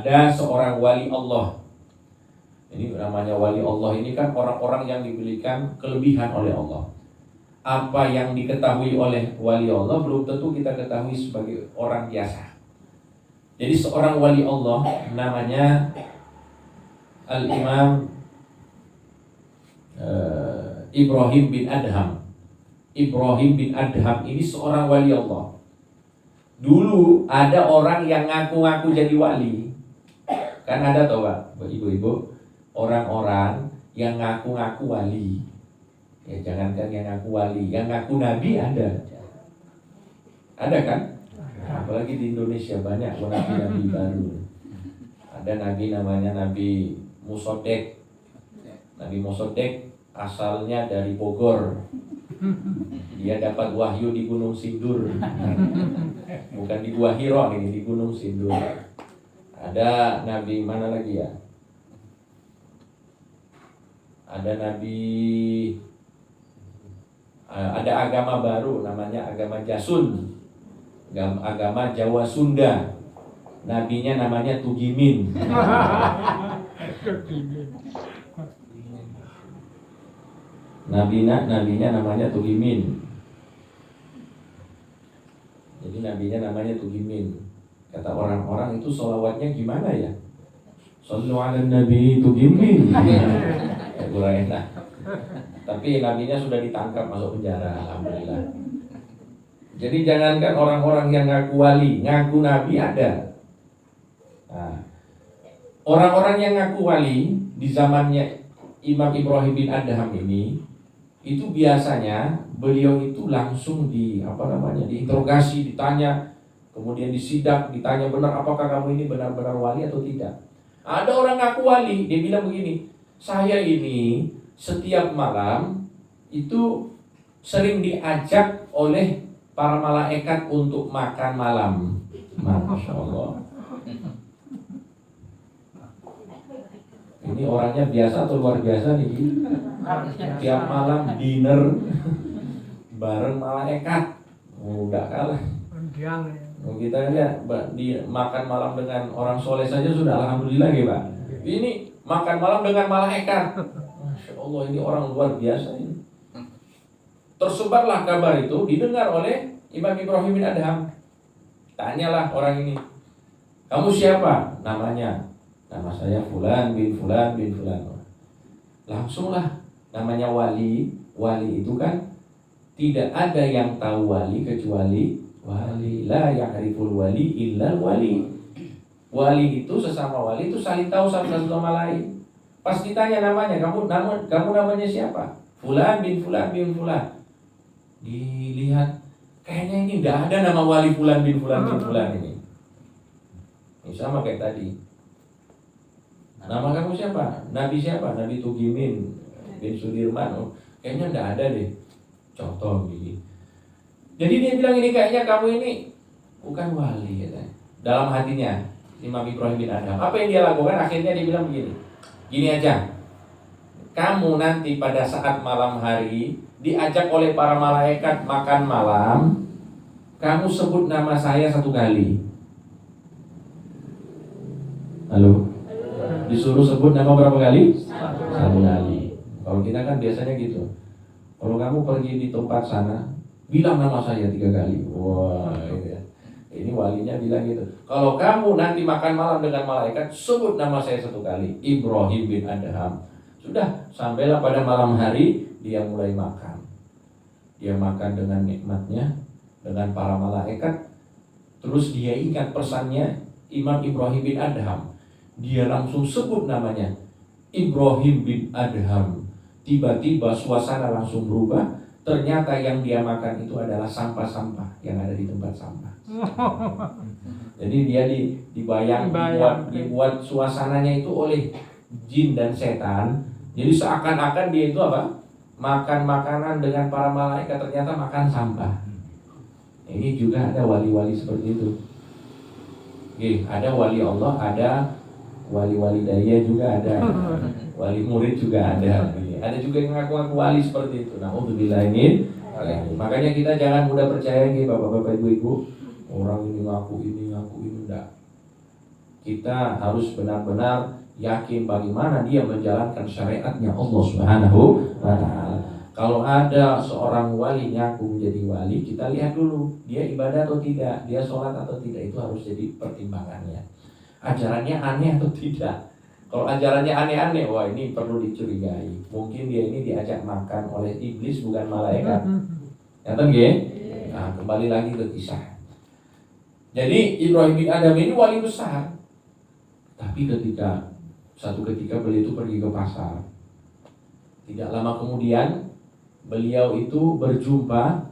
ada seorang wali Allah. Ini namanya wali Allah, ini kan orang-orang yang diberikan kelebihan oleh Allah. Apa yang diketahui oleh wali Allah belum tentu kita ketahui sebagai orang biasa. Jadi seorang wali Allah namanya Al-Imam Ibrahim bin Adham. Ibrahim bin Adham ini seorang wali Allah. Dulu ada orang yang ngaku-ngaku jadi wali. Kan ada toh Pak, ibu-ibu, orang-orang yang ngaku-ngaku wali. Ya jangankan yang ngaku wali, yang ngaku nabi ada. Ada kan? Apalagi di Indonesia banyak nabi-nabi baru. Ada nabi namanya Nabi Musodek. Nabi Musodek asalnya dari Bogor. Dia dapat wahyu di Gunung Sindur. Bukan di Gua Hiro ini, di Gunung Sindur. Ada nabi mana lagi ya? Ada ada agama baru namanya agama Jasun, agama Jawa Sunda. Nabinya namanya Tugimin. Nabinya namanya Tugimin. Jadi nabinya namanya Tugimin. Kata orang-orang itu sholawatnya gimana ya? Shallu ala nabi Tugimin. Kurang enak. Tapi nabinya sudah ditangkap masuk penjara, alhamdulillah. Jadi jangankan orang-orang yang ngaku wali, ngaku nabi ada. Nah, orang-orang yang ngaku wali di zamannya Imam Ibrahim bin Adham ini, itu biasanya beliau itu langsung diinterogasi, ditanya, kemudian disidak, ditanya benar apakah kamu ini benar-benar wali atau tidak. Ada orang ngaku wali, dia bilang begini, saya ini setiap malam itu sering diajak oleh para malaikat untuk makan malam. Masya Allah. Ini orangnya biasa atau luar biasa nih? Tiap malam dinner bareng malaikat. Udah kalah. Kita lihat di makan malam dengan orang soleh saja sudah alhamdulillah ya Pak. Ini makan malam dengan malaikat. Masya Allah, ini orang luar biasa ini. Tersebarlah kabar itu, didengar oleh Imam Ibrahim bin Adham. Tanyalah orang ini, kamu siapa? Namanya, nama saya Fulan bin Fulan bin Fulan. Langsunglah, namanya wali. Wali itu kan tidak ada yang tahu wali kecuali wali. La ya'riful wali illa wali. Wali itu sesama wali itu saling tahu satu sama lain. Pas ditanya namanya, kamu namanya siapa? Fulan bin Fulan bin Fulan. Dilihat, kayaknya ini tidak ada nama wali Fulan bin Fulan bin Fulan ini. Ini sama kayak tadi. Nama kamu siapa? Nabi siapa? Nabi Tugimin bin Sudirman. Oh, kayaknya tidak ada deh. Contoh gini. Jadi dia bilang ini kayaknya kamu ini bukan wali ya. Dalam hatinya Imam Ibrahim bin Adham. Apa yang dia lakukan? Akhirnya dia bilang begini. Gini aja, kamu nanti pada saat malam hari diajak oleh para malaikat makan malam, kamu sebut nama saya 1 kali. Halo? Disuruh sebut nama berapa kali? 1 kali. Kalau kita kan biasanya gitu. Kalau kamu pergi di tempat sana, bilang nama saya 3 kali. Wah, gitu ya. Ini walinya bilang gitu. Kalau kamu nanti makan malam dengan malaikat, sebut nama saya 1 kali, Ibrahim bin Adham. Sudah, sampailah pada malam hari dia mulai makan. Dia makan dengan nikmatnya, dengan para malaikat. Terus dia ingat pesannya Imam Ibrahim bin Adham. Dia langsung sebut namanya, Ibrahim bin Adham. Tiba-tiba suasana langsung berubah. Ternyata yang dia makan itu adalah sampah-sampah yang ada di tempat sampah. Jadi dia dibuat suasananya itu oleh jin dan setan. Jadi seakan-akan dia itu apa? Makan makanan dengan para malaikat, ternyata makan sampah. Ini juga ada wali-wali seperti itu. Oke, ada wali Allah, ada wali-wali daya juga ada. Wali murid juga ada. Ada juga yang ngaku-ngaku wali seperti itu. Na'udzubillah min. Makanya kita jangan mudah percaya nih Bapak-bapak Ibu-ibu. Orang ini ngaku ini enggak. Kita harus benar-benar yakin bagaimana dia menjalankan syariatnya Allah Subhanahu wa Ta'ala. Kalau ada seorang wali ngaku menjadi wali, kita lihat dulu dia ibadah atau tidak, dia sholat atau tidak, itu harus jadi pertimbangannya. Ajarannya aneh atau tidak. Kalau ajarannya aneh-aneh, wah ini perlu dicurigai. Mungkin dia ini diajak makan oleh iblis bukan malaikat. Ngerti nggih? Nah, kembali lagi ke kisah. Jadi Ibrahim bin Adham ini wali besar. Tapi satu ketika beliau itu pergi ke pasar. Tidak lama kemudian beliau itu berjumpa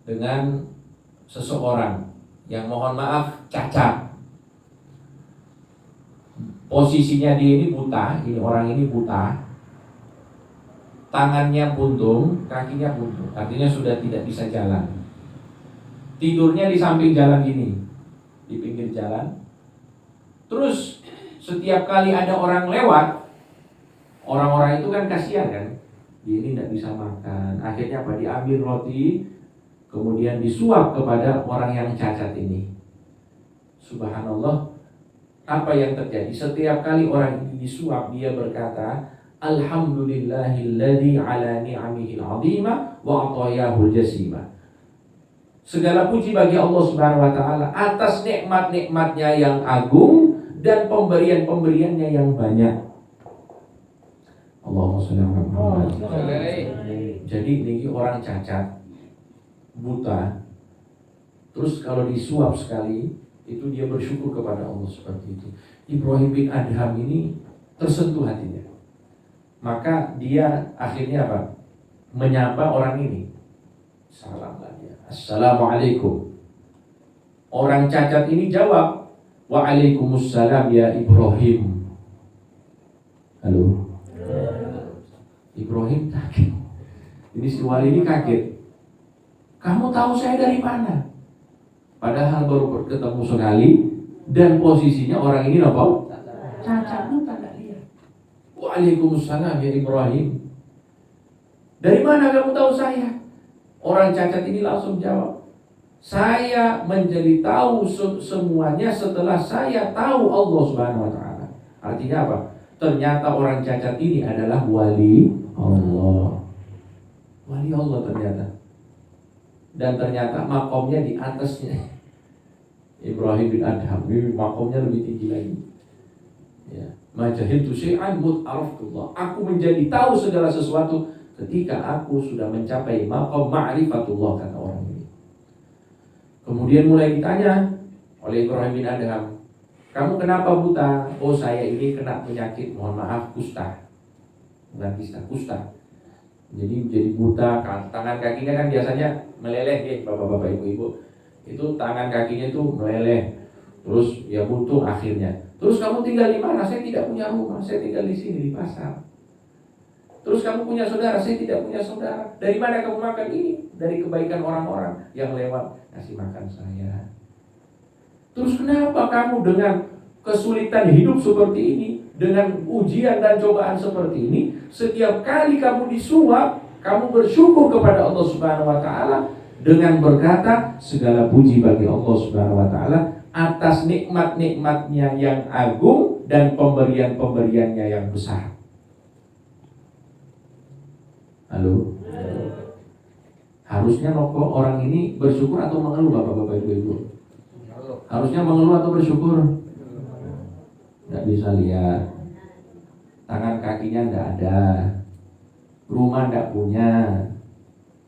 dengan seseorang yang mohon maaf cacat. Posisinya dia ini buta, orang ini buta. Tangannya buntung, kakinya buntung. Artinya sudah tidak bisa jalan. Tidurnya di samping jalan gini, di pinggir jalan. Terus setiap kali ada orang lewat, orang-orang itu kan kasihan kan. Dia ini tidak bisa makan. Akhirnya apa? Diambil roti, kemudian disuap kepada orang yang cacat ini. Subhanallah. Apa yang terjadi? Setiap kali orang ini disuap, dia berkata, Alhamdulillahilladzi ala ni'amihil 'azimah wa atayahul jasimah. Segala puji bagi Allah Subhanahu wa Ta'ala atas nikmat-nikmatnya yang agung dan pemberian-pemberiannya yang banyak. Allahumma shalli ala Muhammad. Jadi ini orang cacat, buta. Terus kalau disuap sekali, itu dia bersyukur kepada Allah seperti itu. Ibrahim bin Adham ini tersentuh hatinya. Maka dia akhirnya apa? Menyapa orang ini. Salam dia. Assalamualaikum. Orang cacat ini jawab, Waalaikumsalam ya Ibrahim. Halo. Ibrahim kaget. Ini si wali ini kaget. Kamu tahu saya dari mana? Padahal baru ketemu sekali dan posisinya orang ini apa? Cacat, buta, tidak lihat. Waalaikumsalam ya Ibrahim. Dari mana kamu tahu saya? Orang cacat ini langsung jawab, saya menjadi tahu semuanya setelah saya tahu Allah Subhanahu wa Ta'ala. Artinya apa? Ternyata orang cacat ini adalah wali Allah. Wali Allah ternyata. Dan ternyata makomnya di atasnya Ibrahim bin Adham. Ini makomnya lebih tinggi lagi. Ya, majahiltu syai'an mut'araftullah. Aku menjadi tahu segala sesuatu ketika aku sudah mencapai makom ma'rifatullah, kata orang ini. Kemudian mulai ditanya oleh Ibrahim bin Adham, kamu kenapa buta? Oh, saya ini kena penyakit, mohon maaf, kusta. Bukan kista, kusta. Jadi menjadi buta, tangan kakinya kan biasanya meleleh ya, bapak-bapak, ibu-ibu. Itu tangan kakinya itu meleleh. Terus ya buntung akhirnya. Terus kamu tinggal di mana? Saya tidak punya rumah, saya tinggal di sini di pasar. Terus kamu punya saudara? Saya tidak punya saudara. Dari mana kamu makan ini? Dari kebaikan orang-orang yang lewat kasih makan saya. Terus kenapa kamu dengan kesulitan hidup seperti ini, dengan ujian dan cobaan seperti ini, setiap kali kamu disuap, kamu bersyukur kepada Allah Subhanahu wa Ta'ala dengan berkata, segala puji bagi Allah Subhanahu wa Ta'ala atas nikmat-nikmatnya yang agung dan pemberian-pemberiannya yang besar. Halo? Harusnya orang ini bersyukur atau mengeluh, bapak-bapak, ibu-ibu? Harusnya mengeluh atau bersyukur? Tidak bisa lihat. Tangan kakinya tidak ada. Rumah tidak punya.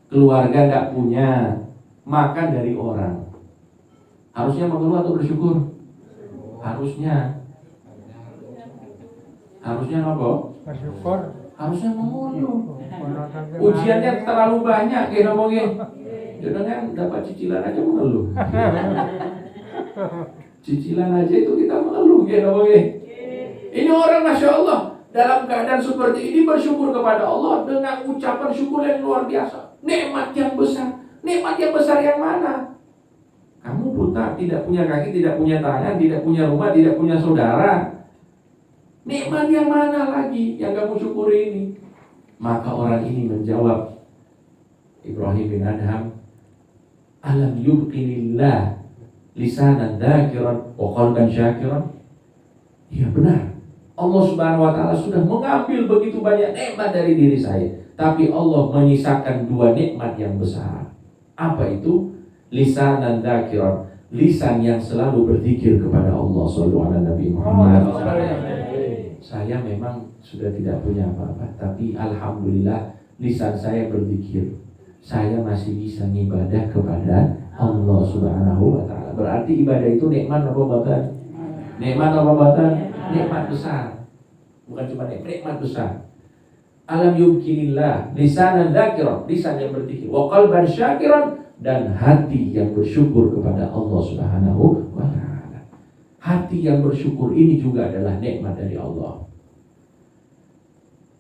Keluarga tidak punya. Makan dari orang. Harusnya mengeluh atau bersyukur? Harusnya. Harusnya apa? Bersyukur. Harusnya mengeluh. Ujiannya terlalu banyak, kayak ngomongin. Jangan kan dapat cicilan aja mengeluh. Cicilan aja itu kita mengeluh, kayak ngomongin. Ini orang Masya Allah dalam keadaan seperti ini bersyukur kepada Allah dengan ucapan syukur yang luar biasa. Nikmat yang besar. Nikmat yang besar yang mana? Kamu buta, tidak punya kaki, tidak punya tangan, tidak punya rumah, tidak punya saudara. Nikmat yang mana lagi yang kamu syukuri ini? Maka orang ini menjawab, Ibrahim bin Adham, alam yubqinillah lisanan dzakiran wa qalban syakiran. benar. Allah Subhanahu wa taala sudah mengambil begitu banyak nikmat dari diri saya, tapi Allah menyisakan 2 nikmat yang besar. Apa itu? Lisanan dzakiran, lisan yang selalu berzikir kepada Allah. Shallallahu alaihi Nabi Muhammad. Saya memang sudah tidak punya apa-apa, tapi alhamdulillah lisan saya berzikir. Saya masih bisa ibadah kepada Allah Subhanahu wa taala. Berarti ibadah itu nikmat apa bukan? Nikmat apa bukan? Nikmat besar. Bukan cuma nikmat besar. Alam yumkinillah lisanan dzakiran, lisan yang berzikir, wa qalban syakiran, dan hati yang bersyukur kepada Allah Subhanahu wa taala. Hati yang bersyukur ini juga adalah nikmat dari Allah.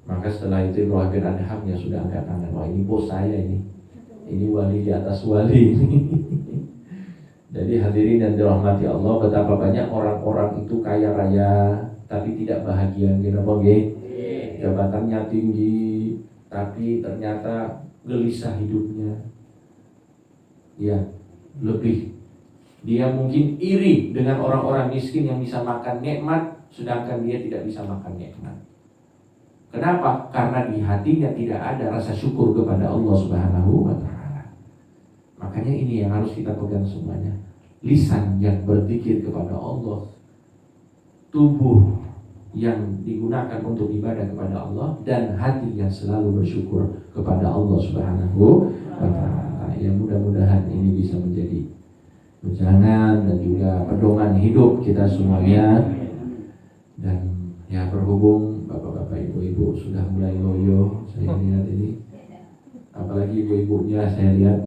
Maka setelah itu Ibrahim bin Adham yang sudah angkat tangan, wah ini bos saya ini wali di atas wali ini. Jadi hadirin yang dirahmati Allah, betapa banyak orang-orang itu kaya raya tapi tidak bahagia, kenapa nggih? Jabatannya tinggi tapi ternyata gelisah hidupnya. Ya, lebih dia mungkin iri dengan orang-orang miskin yang bisa makan nikmat, sedangkan dia tidak bisa makan nikmat. Kenapa? Karena di hatinya tidak ada rasa syukur kepada Allah Subhanahu wa taala. Makanya ini yang harus kita pegang semuanya. Lisan yang berzikir kepada Allah, tubuh yang digunakan untuk ibadah kepada Allah, dan hati yang selalu bersyukur kepada Allah Subhanahu wa taala. Ya, mudah-mudahan ini bisa menjadi pegangan dan juga pedoman hidup kita semuanya. Dan ya, berhubung bapak-bapak ibu-ibu sudah mulai loyo, saya lihat ini, apalagi ibu-ibunya saya lihat